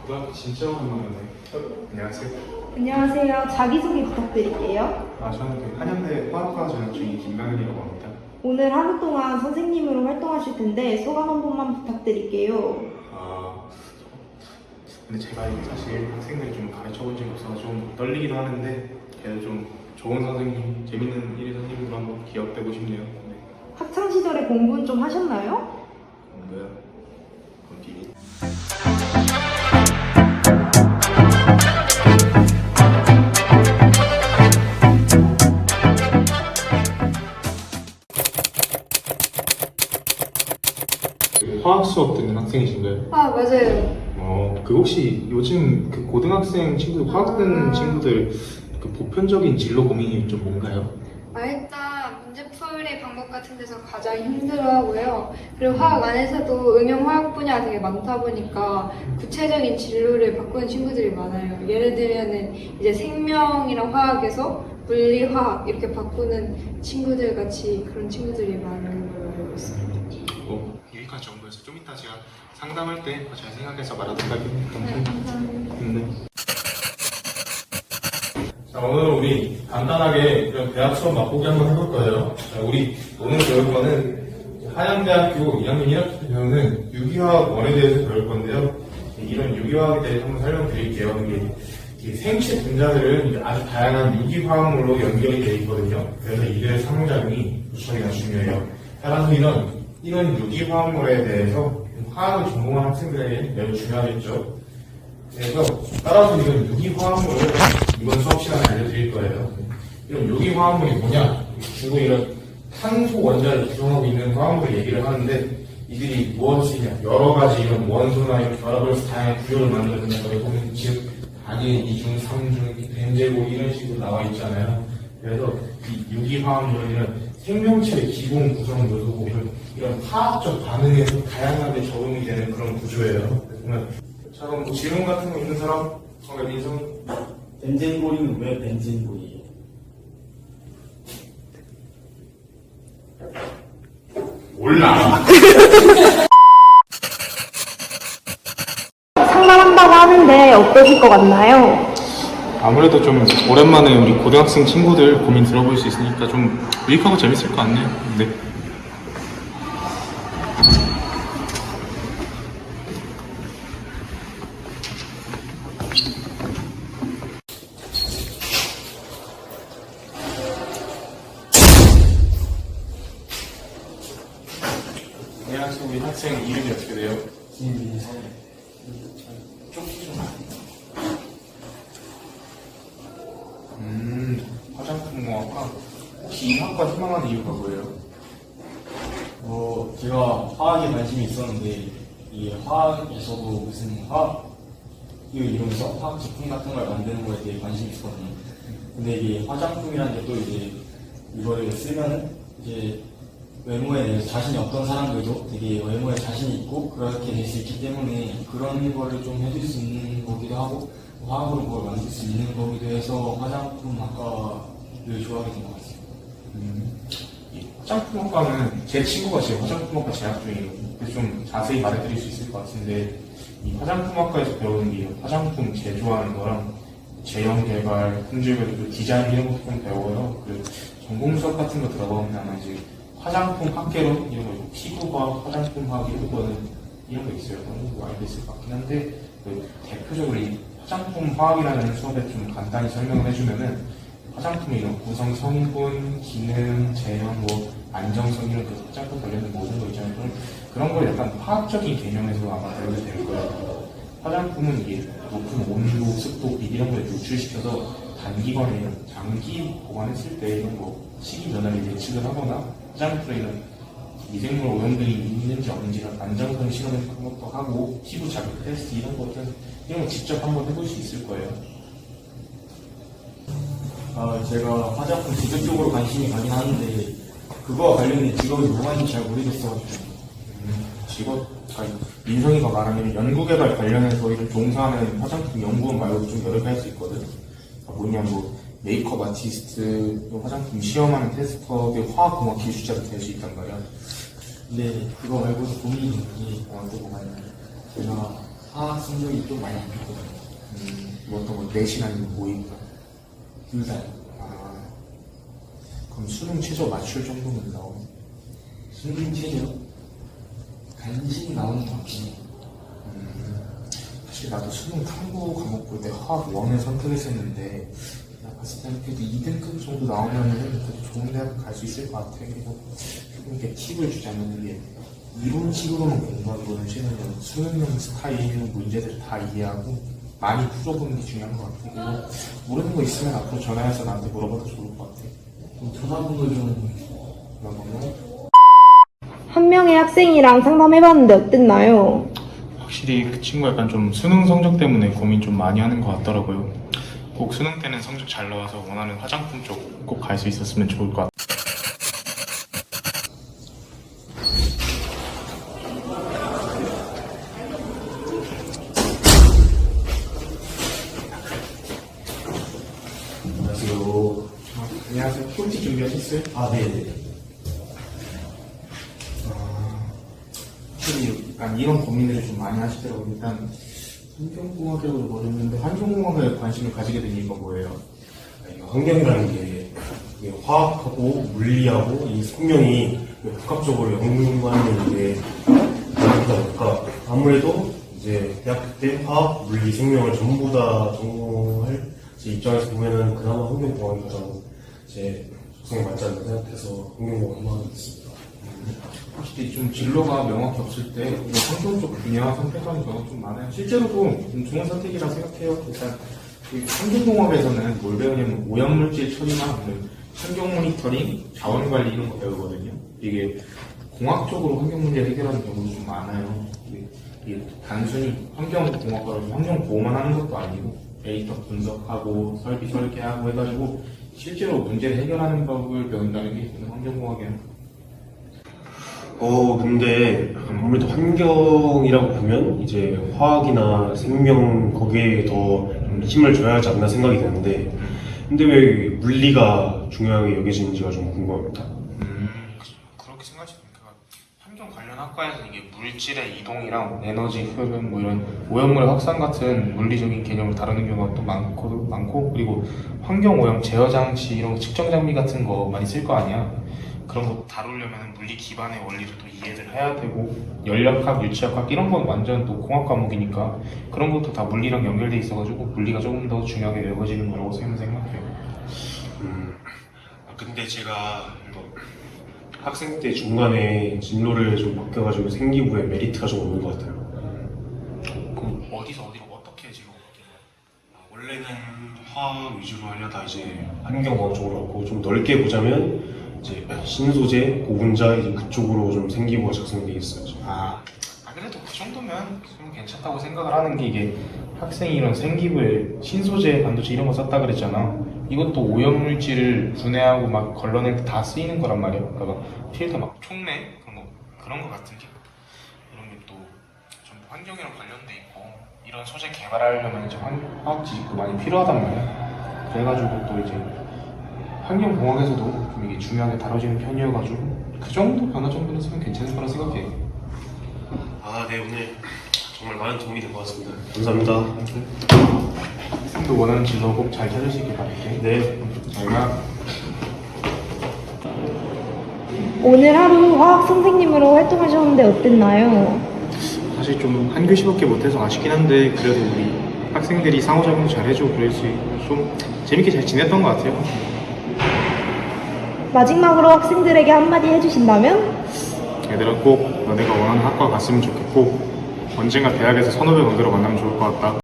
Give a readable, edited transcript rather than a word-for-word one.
고등학교 진짜 오랜만이네. 안녕하세요. 안녕하세요. 자기소개 부탁드릴게요. 저는 그 한양대 화학과 전형 중인 김강현이라고 합니다. 오늘 하루 동안 선생님으로 활동하실 텐데 소감 한 번만 부탁드릴게요. 근데 제가 이게 사실 학생들 좀 가르쳐 본 적이 없어서 좀 떨리기도 하는데 그래도 좀 좋은 선생님, 재밌는 일일 선생님으로 한번 기억되고 싶네요. 네. 학창 시절에 공부는 좀 하셨나요? 공부요? 그건 비밀. 그 화학 수업 듣는 학생이신가요? 아, 맞아요. 그 혹시 요즘 그 고등학생 친구들, 화학 듣는 친구들 그 보편적인 진로 고민이 좀 뭔가요? 일단 문제풀이 방법 같은 데서 가장 힘들어하고요. 그리고 화학 안에서도 응용화학 분야가 되게 많다 보니까 구체적인 진로를 바꾸는 친구들이 많아요. 예를 들면은 이제 생명이랑 화학에서 물리화학 이렇게 바꾸는 친구들 같이 그런 친구들이 많은 걸로 알고 있습니다. 유익한 정보여서 좀 이따 제가 상담할 때 잘 생각해서 말하도록 하겠습니다. 네, 감사합니다. 네. 자, 오늘 우리 간단하게 이런 대학 수업 맛보기 한번 해볼 거예요. 자, 우리 오늘 배울 거는 한양대학교 2학년 1학기 배우는 유기화학 원에 대해서 배울 건데요. 이런 유기화학에 대해서 한번 설명드릴게요. 이게 생체 분자들은 이제 아주 다양한 유기화합물로 연결이 되어 있거든요. 그래서 이들의 상호작용이 무척이나 중요해요. 따라서 이런 유기화합물에 대해서 화학을 전공한 학생들에게 매우 중요하겠죠. 그래서 따라서 이런 유기화합물을 이번 수업 시간에 알려드릴 거예요. 이런 유기화합물이 뭐냐? 주로 이런 탄소 원자를 구성하고 있는 화합물을 얘기를 하는데 이들이 무엇이냐? 여러 가지 이런 원소나 이런 결합을 해서 다양한 구조를 만드는 거에 보면 즉 단일, 이중, 삼중, 벤제고 이런 식으로 나와 있잖아요. 그래서 이 유기화합물은 이런 생명체의 기본 구성 요소고 이런 화학적 반응에서 다양하게 적용이 되는 그런 구조예요. 그러면 자, 그럼 뭐 질문 같은 거 있는 사람? 민성? 벤젠골이는 왜 벤젠골이에요? 몰라. 상담한다고 하는데 어떠실 것 같나요? 아무래도 좀 오랜만에 우리 고등학생 친구들 고민 들어볼 수 있으니까 좀 유익하고 재밌을 것 같네요. 네. 안녕하세요. 우리 학생 이름이 어떻게 돼요? 김민성. 화장품공학과. 혹시 이 학과 희망하는 이유가 뭐예요? 제가 화학에 관심이 있었는데 이게 화학에서도 무슨 화학을 이용해서 화학 제품 같은 걸 만드는 거에 대해 관심이 있었거든요. 근데 이게 화장품이라는 게 또 이제 이거를 쓰면은 이제 외모에 대해서 자신이 없던 사람들도 되게 외모에 자신이 있고 그렇게 될 수 있기 때문에 그런 거를 좀 해줄 수 있는 거기도 하고 화학으로 뭘 만들 수 있는 거기도 해서 화장품 학과를 좋아하게 된 것 같습니다. 이 화장품학과는 제 친구가 지금 화장품학과 재학 중이에요. 그래서 좀 자세히 말해드릴 수 있을 것 같은데 이 화장품학과에서 배우는 게 화장품 제조하는 거랑 제형 개발, 품질 관리, 디자인 이런 것도 좀 배워요. 그 전공 수업 같은 거 들어가면 아마 이제 화장품 학개론 이런 거 있고 피부과학, 화장품학 이런 거 있어요. 그런 거 알고 있을 것 같긴 한데 그 대표적으로 이 화장품 화학이라는 수업에 좀 간단히 설명을 해주면은 화장품의 이런 구성 성분, 기능, 제형, 안정성 이런 그 화장품 관련된 모든 거 있잖아요. 그런 걸 약간 화학적인 개념에서 아마 배우게 될 거예요. 화장품은 이게 높은 온도, 습도, 빛 이런 거에 노출시켜서 단기간에 이런 장기 보관했을 때 이런 거 식이 변화를 예측을 하거나 화장품에 이런 미생물 오염들이 있는지 없는지 안정성 실험을 그런 것도 하고 피부 자극 테스트 이런 거 직접 한번 해볼 수 있을 거예요. 제가 화장품 제조 쪽으로 관심이 가긴 하는데 그거와 관련된 직업이 뭐가 있는지 잘 모르겠어가지고 직업, 민성이가 말하는 연구개발 관련해서 이런 종사하는 화장품 연구원 말고도 좀 여러 개 할 수 있거든. 메이크업 아티스트, 화장품 시험하는 테스터, 화학공학 기술자도 될 수 있단 말이야. 근데 그거 말고도 고민이 있는 게 또 뭐가 있나요? 제가 화학 성적이 좀 많이 안 좋거든요. 뭐 어떤 거 내신 아니면 모의고사? 둘 다. 아, 그럼 수능 최저 맞출 정도면 나오네. 수능 최저 간신히 나오는 것 같긴 해요. 사실 나도 수능 탐구 과목 볼 때 화학 1을 선택해서 했는데 내가 봤을 때는 그래도 2등급 정도 나오면은 그래도 좋은 대학 갈 수 있을 것 같아. 그리고 이렇게 팁을 주자면 이게 이론식으로만 공부하기보다는 최근에 수능용 스타일 문제들을 다 이해하고 많이 풀어보는 게 중요한 것 같아. 그리고 모르는 거 있으면 앞으로 전화해서 나한테 물어봐도 좋을 것 같아. 전화번호 좀 그러면 한 명의 학생이랑 상담해봤는데 어땠나요? 확실히 그 친구 약간 좀 수능 성적 때문에 고민 좀 많이 하는 것 같더라고요. 꼭 수능 때는 성적 잘 나와서 원하는 화장품 쪽 꼭 갈 수 있었으면 좋을 것 같아요. 안녕하세요. 안녕하세요. POT 준비하셨어요? 아, 네네. 확실히 약간 이런 고민들을 좀 많이 하시더라고요. 일단 환경공학이라고 모르는데 환경공학에 관심을 가지게 된 이유가 뭐예요? 환경이라는 게 이게 화학하고 물리하고 이 생명이 복합적으로 연구하는 게 그러다 보니까 아무래도 이제 대학교 때 화학, 물리, 생명을 전부 다 전공할 제 입장에서 보면은 그나마 환경공학이 가장 제 적성에 맞지 않나 생각해서 환경공학을 희망하게 됐습니다. 확실히 좀 진로가 명확히 없을 때 이런 환경 쪽 분야 선택하는 경우가 좀 많아요. 실제로도 좀 좋은 선택이라 생각해요. 일단 이 환경공학에서는 뭘 배우냐면 오염물질 처리나 아니면 환경 모니터링, 자원 관리 이런 거 배우거든요. 이게 공학적으로 환경 문제 해결하는 경우도 좀 많아요. 이게 단순히 환경공학과로 환경 보호만 하는 것도 아니고 데이터 분석하고 설비 설계하고 해가지고 실제로 문제를 해결하는 법을 배운다는 게 저는 환경공학이에요. 근데 아무래도 환경이라고 보면 이제 화학이나 생명 거기에 더 좀 힘을 줘야 하지 않나 생각이 드는데 근데 왜 물리가 중요하게 여겨지는지가 좀 궁금합니다. 그렇게 생각하시니까 환경 관련 학과에서 이게 물질의 이동이랑 에너지 흐름 뭐 이런 오염물 확산 같은 물리적인 개념을 다루는 경우가 또 많고 그리고 환경 오염 제어 장치 이런 측정 장비 같은 거 많이 쓸 거 아니야. 그런 거 다루려면 물리 기반의 원리를 또 이해를 해야 되고 연력학, 유치학학 이런 건 완전 또 공학 과목이니까 그런 것도 다 물리랑 연결돼 있어가지고 물리가 조금 더 중요하게 여겨지는 거라고 생각해요. 근데 제가 학생 때 중간에 진로를 좀 바뀌어가지고 생기부에 메리트가 좀 없는 것 같아요. 그럼 어디서 어디로 어떻게 지금 원래는 화학 위주로 하려다 이제 환경공학 쪽으로 갔고 좀 넓게 보자면 이제 신소재, 고분자 이제 그쪽으로 좀 생기부가 작성돼 있어요. 지금. 그래도 그 정도면 좀 괜찮다고 생각을 하는 게 이게 학생이 이런 생기부에 신소재, 반도체 이런 거 썼다 그랬잖아. 이것도 오염물질을 분해하고 막 걸러낼 때 다 쓰이는 거란 말이야. 그러니까 막 필터 막 촉매 그런 거 같은 게 이런 게 또 좀 환경이랑 관련돼 있고 이런 소재 개발하려면 이제 화학 지식도 많이 필요하단 말이야. 그래가지고 또 이제 환경공학에서도 좀 이게 중요하게 다뤄지는 편이어가지고 그 정도 변화 정도는 쓰면 괜찮을 거라 생각해. 네, 오늘 정말 많은 도움이 된 것 같습니다. 감사합니다. 학생도 원하는 진로 꼭 잘 찾을 수 있길 바랄게. 네. 잘 가. 오늘 하루 화학 선생님으로 활동하셨는데 어땠나요? 사실 좀 한 교시밖에 못해서 아쉽긴 한데 그래도 우리 학생들이 상호작용도 잘 해주고 그래서 좀 재밌게 잘 지냈던 것 같아요. 마지막으로 학생들에게 한마디 해주신다면? 얘들아 꼭 너네가 원하는 학과 갔으면 좋겠고 언젠가 대학에서 선후배 관계로 만나면 좋을 것 같다.